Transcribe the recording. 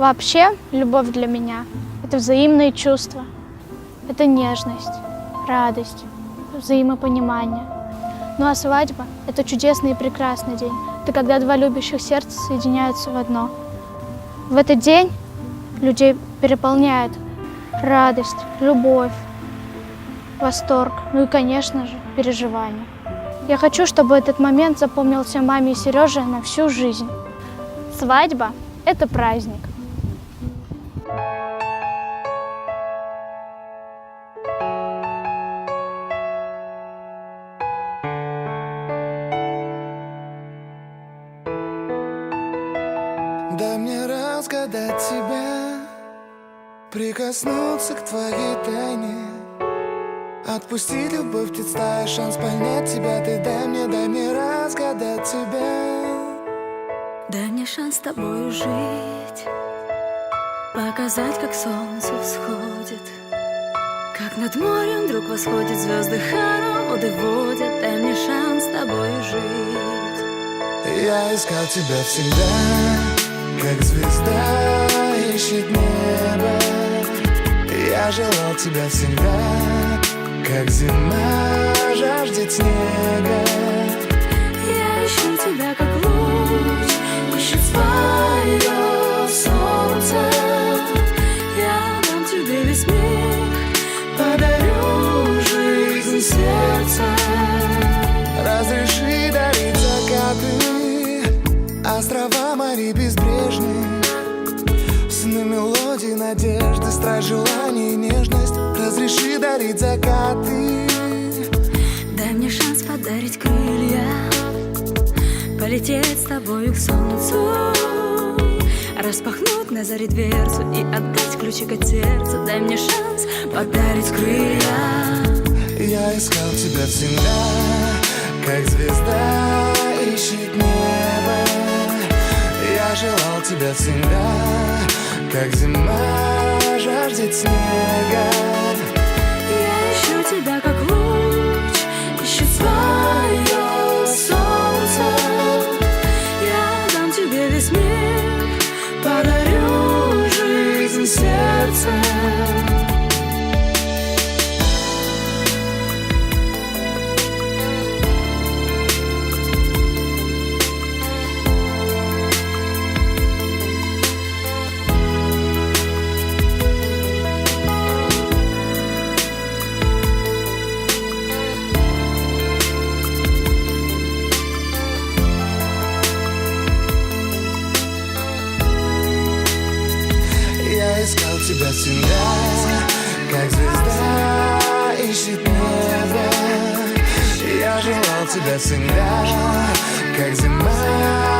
Вообще, любовь для меня – это взаимные чувства, это нежность, радость, взаимопонимание. Ну а свадьба – это чудесный и прекрасный день. Это когда два любящих сердца соединяются в одно. В этот день людей переполняет радость, любовь, восторг, ну и, конечно же, переживания. Я хочу, чтобы этот момент запомнился маме и Сереже на всю жизнь. Свадьба – это праздник. Дай мне разгадать тебя, прикоснуться к твоей тайне, отпустить любовь, птиц стая, шанс понять тебя. Ты дай мне разгадать тебя. Дай мне шанс с тобою жить, показать, как солнце всходит, как над морем вдруг восходит, звезды хороводы водят. Дай мне шанс с тобою жить. Я искал тебя всегда, как звезда ищет небо. Я желал тебя всегда, как зима жаждет снега. Я ищу тебя, как луч ищет свое солнце. Я дам тебе весь мир, подарю жизнь сердца. Разреши дарить закаты, острова морей безбрежные, сны, мелодии, надежды, страсть, желание и нежность. Разреши дарить закаты. Дай мне шанс подарить крылья, полететь с тобою к солнцу, распахнуть на заре дверцу и отдать ключик от сердца. Дай мне шанс подарить крылья. Я искал тебя всегда, как звезда ищет небо. Я желал тебя всегда, как зима жаждет снега. Я ищу тебя, как луч ищет свое солнце. Я дам тебе весь мир, подарю жизнь сердца. Я искал тебя всегда, как звезда ищет небо. Я желал тебя всегда, как зима